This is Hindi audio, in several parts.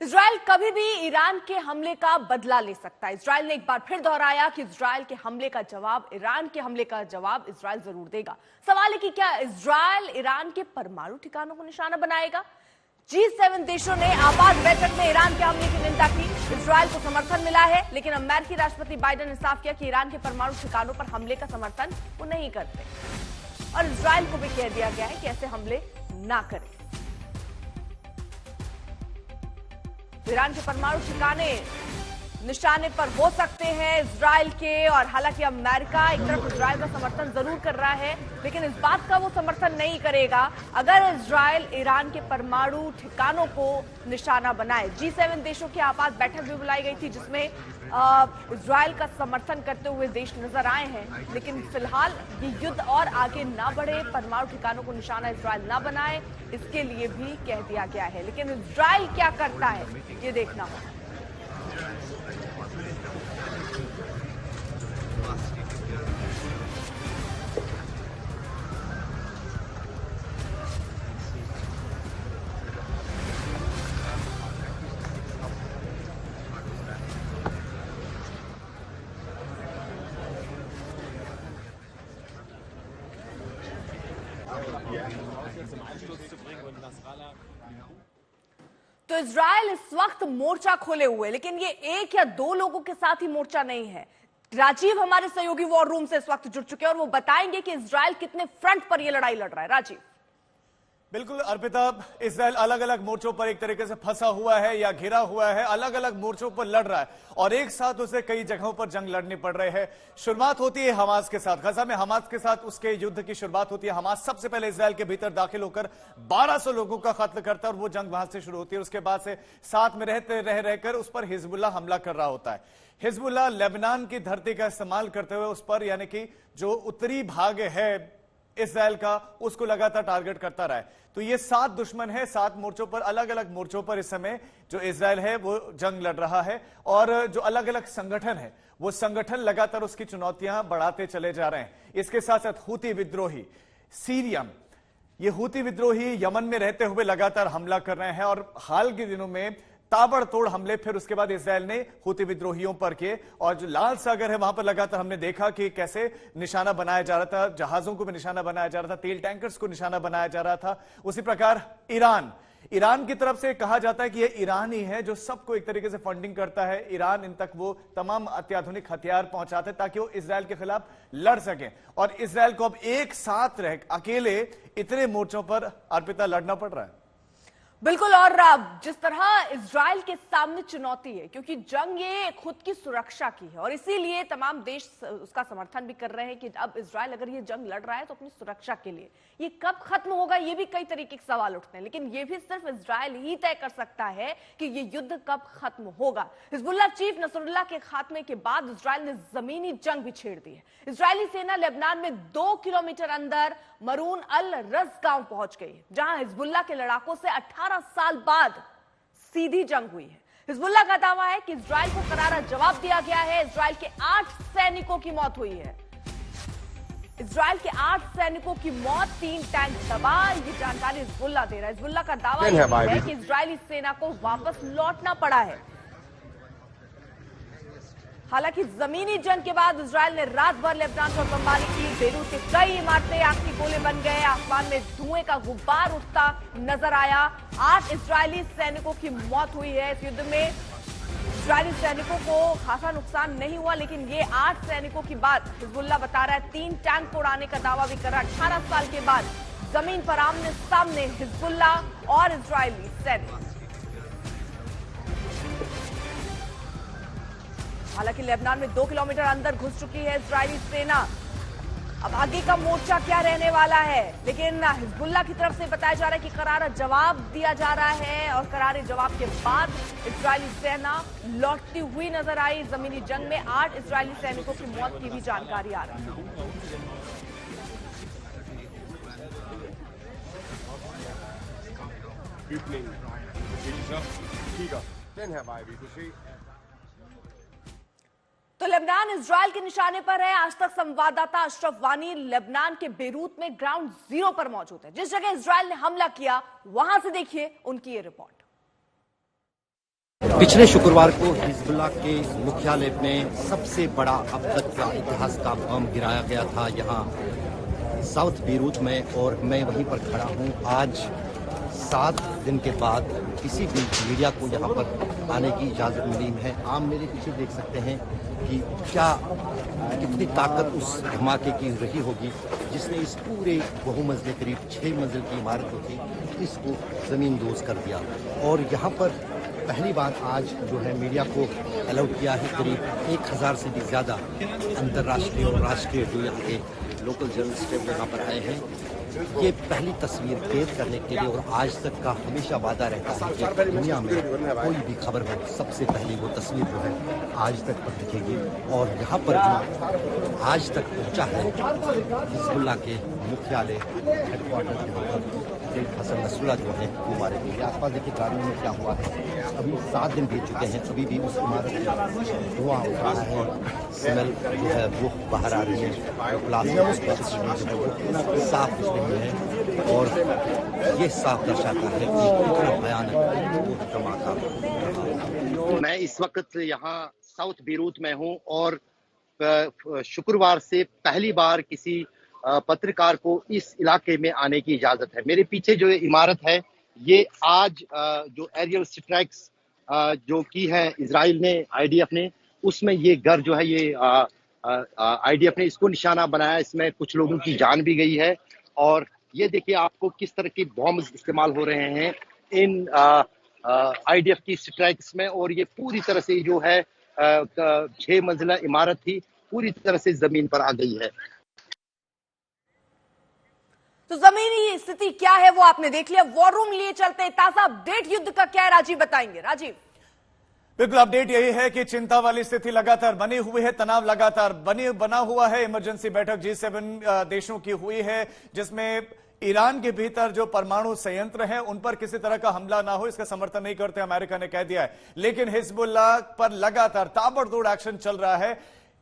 इजराइल कभी भी ईरान के हमले का बदला ले सकता है। इजराइल ने एक बार फिर दोहराया कि इजराइल के हमले का जवाब, ईरान के हमले का जवाब इजराइल जरूर देगा। सवाल है कि क्या इजराइल ईरान के परमाणु ठिकानों को निशाना बनाएगा? G7 देशों ने आपात बैठक में ईरान के हमले की निंदा की। इजराइल को समर्थन मिला है, लेकिन अमेरिकी राष्ट्रपति बाइडेन ने साफ किया कि ईरान के परमाणु ठिकानों पर हमले का समर्थन वो नहीं करते और इजराइल को भी कह दिया गया है कि ऐसे हमले ना करें। ईरान के परमाणु ठिकाने निशाने पर हो सकते हैं इजराइल के, और हालांकि अमेरिका एक तरफ इजराइल का समर्थन जरूर कर रहा है, लेकिन इस बात का वो समर्थन नहीं करेगा अगर इजराइल ईरान के परमाणु ठिकानों को निशाना बनाए। G7 देशों की आपात बैठक भी बुलाई गई थी, जिसमें इजराइल का समर्थन करते हुए देश नजर आए हैं, लेकिन फिलहाल ये युद्ध और आगे ना बढ़े, परमाणु ठिकानों को निशाना इजराइल ना बनाए, इसके लिए भी कह दिया गया है। लेकिन इजराइल क्या करता है ये देखना होगा। तो इजराइल इस वक्त मोर्चा खोले हुए, लेकिन ये एक या दो लोगों के साथ ही मोर्चा नहीं है। राजीव हमारे सहयोगी वॉर रूम से इस वक्त जुड़ चुके हैं और वो बताएंगे कि इजराइल कितने फ्रंट पर ये लड़ाई लड़ रहा है। राजीव। बिल्कुल अर्पिता, इजराइल अलग अलग मोर्चों पर एक तरीके से फंसा हुआ है या घिरा हुआ है, अलग अलग मोर्चों पर लड़ रहा है और एक साथ उसे कई जगहों पर जंग लड़नी पड़ रही है। शुरुआत होती है हमास के साथ, गजा में हमास के साथ उसके युद्ध की शुरुआत होती है। हमास सबसे पहले इजराइल के भीतर दाखिल होकर 1200 लोगों का कत्ल करता है और वो जंग वहां से शुरू होती है। उसके बाद से साथ में रहकर उस पर हिजबुल्लाह हमला कर रहा होता है। हिजबुल्लाह लेबनान की धरती का इस्तेमाल करते हुए उस पर, यानी कि जो उत्तरी भाग है इजराइल का, उसको लगातार टारगेट करता रहा है। तो ये 7 दुश्मन है, 7 मोर्चों पर, अलग अलग मोर्चों पर इस समय जो इजराइल है वो जंग लड़ रहा है और जो अलग अलग संगठन है वो संगठन लगातार उसकी चुनौतियां बढ़ाते चले जा रहे हैं। इसके साथ साथ हूती विद्रोही सीरियम, ये हूती विद्रोही यमन में रहते हुए लगातार हमला कर रहे हैं और हाल के दिनों में ताबड़तोड़ हमले फिर उसके बाद इजराइल ने हूती विद्रोहियों पर किए। और जो लाल सागर है वहां पर लगातार हमने देखा कि कैसे निशाना बनाया जा रहा था, जहाजों को भी निशाना बनाया जा रहा था, तेल टैंकर्स को निशाना बनाया जा रहा था। उसी प्रकार ईरान की तरफ से कहा जाता है कि यह ईरान ही है जो सबको एक तरीके से फंडिंग करता है। ईरान इन तक वो तमाम अत्याधुनिक हथियार पहुंचाते ताकि वो इजराइल के खिलाफ लड़ सके और इजराइल को अब एक साथ रह अकेले इतने मोर्चों पर अर्पिता लड़ना पड़ रहा है। बिल्कुल, और जिस तरह इजराइल के सामने चुनौती है, क्योंकि जंग ये खुद की सुरक्षा की है और इसीलिए तमाम देश उसका समर्थन भी कर रहे हैं कि अब इजराइल अगर ये जंग लड़ रहा है तो अपनी सुरक्षा के लिए। ये कब खत्म होगा ये भी कई तरीके के सवाल उठते हैं, लेकिन ये भी सिर्फ इजराइल ही तय कर सकता है कि ये युद्ध कब खत्म होगा। हिजबुल्लाह चीफ नसरुल्लाह के खात्मे के बाद इजराइल ने जमीनी जंग भी छेड़ दी है। इजरायली सेना लेबनान में 2 किलोमीटर अंदर मरून अल रज गांव पहुंच गई, जहां हिजबुल्लाह के लड़ाकों से 18 साल बाद सीधी जंग हुई है। हिजबुल्लाह का दावा है कि इजराइल को करारा जवाब दिया गया है। इजराइल के 8 सैनिकों की मौत हुई है। इजराइल के 8 सैनिकों की मौत, 3 टैंक तबाह, ये जानकारी हिजबुल्लाह दे रहा है। हिजबुल्लाह का दावा है कि इजरायली सेना को वापस लौटना पड़ा है। हालांकि जमीनी जंग के बाद इजराइल ने रात भर लेबनान पर बमबारी की। बेरूत के कई इमारतें आग के गोले बन गए, आसमान में धुएं का गुब्बार उठता नजर आया। 8 इजरायली सैनिकों की मौत हुई है। इस युद्ध में इजरायली सैनिकों को खासा नुकसान नहीं हुआ, लेकिन ये 8 सैनिकों की बात हिजबुल्लाह बता रहा है। 3 टैंक को उड़ाने का दावा भी कर रहा है। 18 साल के बाद जमीन पर आमने सामने हिजबुल्लाह और इजरायली सैनिक। हालांकि लेबनान में 2 किलोमीटर अंदर घुस चुकी है इजरायली सेना। अब आगे का मोर्चा क्या रहने वाला है, लेकिन हिजबुल्लाह की तरफ से बताया जा रहा है कि करारा जवाब दिया जा रहा है और करारे जवाब के बाद इजरायली सेना लौटती हुई नजर आई। जमीनी जंग में 8 इजरायली सैनिकों की मौत की भी जानकारी आ रही है। तो लेबनान इजराइल के निशाने पर है। आज तक संवाददाता अशरफ वानी लेबनान के बेरूत में ग्राउंड जीरो पर मौजूद है। जिस जगह इजराइल ने हमला किया वहां से देखिए उनकी ये रिपोर्ट। पिछले शुक्रवार को हिजबुल्लाह के मुख्यालय में सबसे बड़ा अब तक का इतिहास का बम गिराया गया था यहाँ साउथ बीरूत में, और मैं वहीं पर खड़ा हूँ। आज 7 दिन के बाद किसी भी मीडिया को यहाँ पर आने की इजाज़त मिली है। आप मेरे पीछे देख सकते हैं कि कितनी ताकत उस धमाके की रही होगी जिसने इस पूरे बहुमंजिले करीब 6 मंजिल की इमारत को थी इसको ज़मीन दोज कर दिया। और यहाँ पर पहली बार आज जो है मीडिया को अलाउ किया है। करीब 1000 से भी ज़्यादा अंतर्राष्ट्रीय और राष्ट्रीय जो यहाँ के लोकल जर्नलिस्ट हैं यहाँ पर आए हैं। ये पहली तस्वीर कैद करने के लिए, और आज तक का हमेशा वादा रहता है कि दुनिया में कोई भी खबर हो सबसे पहले वो तस्वीर जो है आज तक पर दिखेगी। और यहाँ पर जो आज तक पहुँचा है हिजबुल्लाह के मुख्यालय हेडक्वार्टर के हसन नसरुल्लाह जो है वो हमारे लिए आसपास देखिए गाड़ियों में क्या हुआ है। अभी 7 दिन बीत चुके हैं, अभी भी उस इमारत में धुआं उठ रहा है, स्मेल जो है वो बाहर आ रही है, प्लास्टिक साफ दिख रही है, और ये साफ दर्शाता है कि कितना भयानक धमाका। मैं इस वक्त यहाँ साउथ बीरूत में हूँ, और शुक्रवार से पहली बार किसी पत्रकार को इस इलाके में आने की इजाजत है। मेरे पीछे जो इमारत है ये आज जो एरियल स्ट्राइक्स जो की है इजराइल ने, आईडीएफ ने, उसमें ये घर जो है ये आईडीएफ ने इसको निशाना बनाया। इसमें कुछ लोगों की जान भी गई है, और ये देखिए आपको किस तरह के बॉम्ब इस्तेमाल हो रहे हैं इन आईडीएफ की स्ट्राइक्स में। और ये पूरी तरह से जो है 6 मंजिला इमारत थी पूरी तरह से जमीन पर आ गई है। तो जमीनी स्थिति क्या है वो आपने देख लिया। वॉर रूम लिए चलते हैं, ताजा अपडेट युद्ध का क्या है राजीव बताएंगे। राजीव। बिल्कुल, अपडेट यही है कि चिंता वाली स्थिति लगातार बनी हुई है, तनाव लगातार बना हुआ है। इमरजेंसी बैठक G7 देशों की हुई है जिसमें ईरान के भीतर जो परमाणु संयंत्र हैं उन पर किसी तरह का हमला ना हो इसका समर्थन नहीं करते अमेरिका ने कह दिया है। लेकिन हिजबुल्लाह पर लगातार ताबड़तोड़ एक्शन चल रहा है।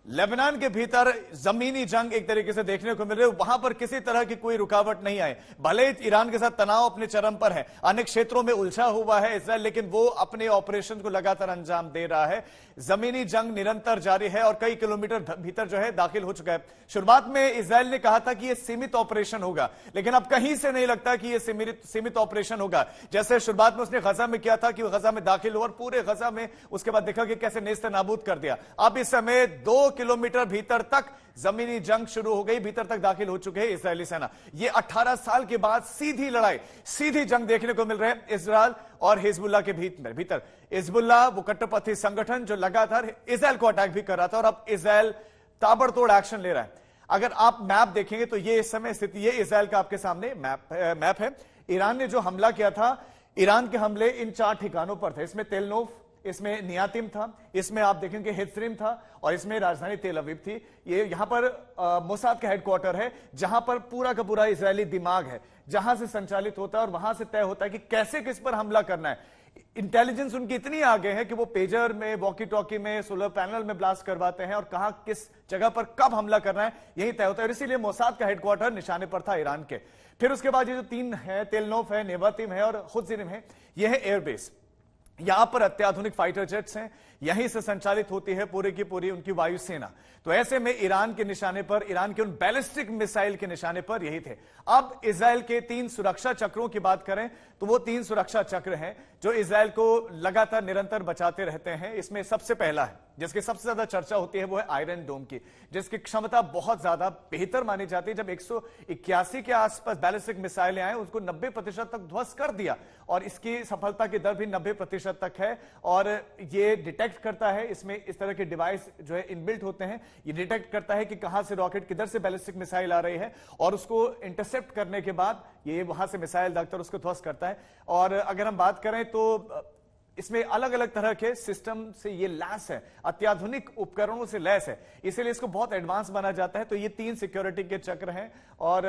लेबनान के भीतर जमीनी जंग एक तरीके से देखने को मिल रही है, वहां पर किसी तरह की कोई रुकावट नहीं आई। भले ईरान के साथ तनाव अपने चरम पर है, अनेक क्षेत्रों में उलझा हुआ है इसराइल, लेकिन वो अपने ऑपरेशन को लगातार अंजाम दे रहा है। जमीनी जंग निरंतर जारी है और कई किलोमीटर भीतर जो है दाखिल हो चुका है। शुरुआत में इसराइल ने कहा था कि यह सीमित ऑपरेशन होगा, लेकिन अब कहीं से नहीं लगता कि यह सीमित ऑपरेशन होगा। जैसे शुरुआत में उसने गजा में किया था कि वो गजा में दाखिल हुआ और पूरे गजा में उसके बाद देखा कि कैसे नेस्त नाबूद कर दिया। अब इस समय 2 किलोमीटर भीतर तक जमीनी जंग शुरू हो गई, भीतर तक दाखिल हो चुके हैं इजरायली सेना। ये 18 साल के बाद सीधी लड़ाई, सीधी जंग देखने को मिल रहे हैं इजराइल और हिजबुल्लाह के भीतर। हिजबुल्लाह वो कट्टरपंथी संगठन जो लगातार इजराइल को अटैक भी कर रहा था, और अब इजराइल ताबड़तोड़ एक्शन ले रहा है। अगर आप मैप देखेंगे तो ये इस समय स्थिति, ये इजराइल का आपके सामने मैप है। ईरान ने जो हमला किया था, ईरान के हमले इन 4 ठिकानों पर थे। इसमें तेलनोफ, इसमें नियातिम था, इसमें आप देखेंगे हित्रिम था, और इसमें राजधानी तेल अवीव थी। ये यहां पर मोसाद का हेडक्वार्टर है जहां पर पूरा का पूरा इजरायली दिमाग है, जहां से संचालित होता है और वहां से तय होता है कि कैसे किस पर हमला करना है। इंटेलिजेंस उनकी इतनी आगे है कि वो पेजर में, वॉकी टॉकी में, सोलर पैनल में ब्लास्ट करवाते हैं और कहां किस जगह पर कब हमला करना है यही तय होता है। और इसीलिए मोसाद का हेडक्वार्टर निशाने पर था ईरान के। फिर उसके बाद ये जो 3 है, तेलनोफ है, नेवातिम है और खुदजिरिम है, यह है एयरबेस। यहां पर अत्याधुनिक फाइटर जेट्स हैं, यहीं से संचालित होती है पूरी की पूरी उनकी वायुसेना। तो ऐसे में ईरान के निशाने पर, ईरान के उन बैलिस्टिक मिसाइल के निशाने पर यही थे। अब इजराइल के 3 सुरक्षा चक्रों की बात करें तो वो 3 सुरक्षा चक्र हैं जो इजराइल को लगातार निरंतर बचाते रहते हैं। इसमें सबसे पहला है, जिसकी सबसे ज्यादा चर्चा होती है, वो है आयरन डोम की, जिसकी क्षमता बहुत ज्यादा बेहतर मानी जाती है। जब 181 के आसपास बैलिस्टिक मिसाइलें आए, उसको 90% तक ध्वस्त कर दिया, और इसकी सफलता की दर भी 90% तक है। और ये डिटेक्ट करता है, इसमें इस तरह के डिवाइस जो है इनबिल्ट होते हैं, ये डिटेक्ट करता है कि कहां से रॉकेट, किधर से बैलिस्टिक मिसाइल आ रही है, और उसको इंटरसेप्ट करने के बाद ये वहां से मिसाइल दागकर उसको ध्वस्त करता है। और अगर हम बात करें तो इसमें अलग अलग तरह के सिस्टम से ये लैस है, अत्याधुनिक उपकरणों से लैस है, इसीलिए इसको बहुत एडवांस माना जाता है। तो ये 3 सिक्योरिटी के चक्र हैं, और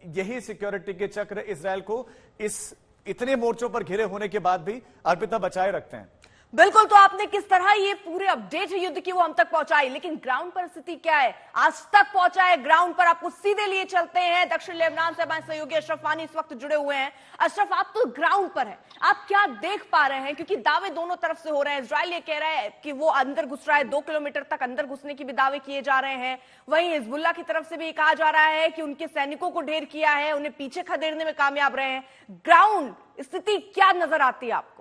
यही सिक्योरिटी के चक्र इजराइल को इस इतने मोर्चों पर घिरे होने के बाद भी अर्पिता बचाए रखते हैं। बिल्कुल, तो आपने किस तरह ये पूरे अपडेट है युद्ध की वो हम तक पहुंचाई, लेकिन ग्राउंड पर स्थिति क्या है, आज तक पहुंचा है ग्राउंड पर, आपको सीधे लिए चलते हैं। दक्षिण लेबनान से हमारे सहयोगी अशरफ फानी इस वक्त जुड़े हुए हैं। अशरफ, आप तो ग्राउंड पर हैं, आप क्या देख पा रहे हैं? क्योंकि दावे दोनों तरफ से हो रहे हैं। इजराइल ये कह रहा है कि वो अंदर घुस रहा है, 2 किलोमीटर तक अंदर घुसने की भी दावे किए जा रहे हैं। वहीं हिजबुल्लाह की तरफ से भी कहा जा रहा है कि उनके सैनिकों को ढेर किया है, उन्हें पीछे खदेड़ने में कामयाब रहे हैं। ग्राउंड स्थिति क्या नजर आती है आपको?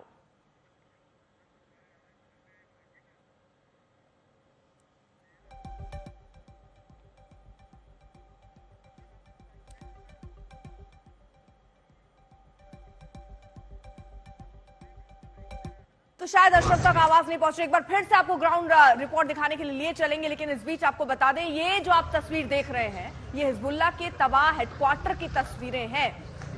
तो शायद अशरफ तक आवाज नहीं पहुंच रही। एक बार फिर से आपको ग्राउंड रिपोर्ट दिखाने के लिए चलेंगे, लेकिन इस बीच आपको बता दें, ये जो आप तस्वीर देख रहे हैं, ये हिजबुल्लाह के तबाह हेडक्वार्टर की तस्वीरें हैं।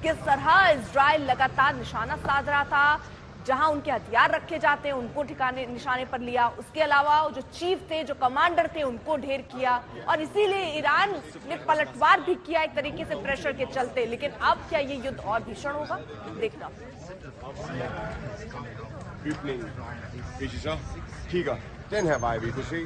किस तरह इजराइल लगातार निशाना साध रहा था, जहां उनके हथियार रखे जाते हैं उनको ठिकाने निशाने पर लिया, उसके अलावा जो चीफ थे, जो कमांडर थे, उनको ढेर किया, और इसीलिए ईरान ने पलटवार भी किया एक तरीके से प्रेशर के चलते। लेकिन अब क्या ये युद्ध और भीषण होगा, देखना। Bygning. Ikke så? Kigger. Den her vej, vi kunne se.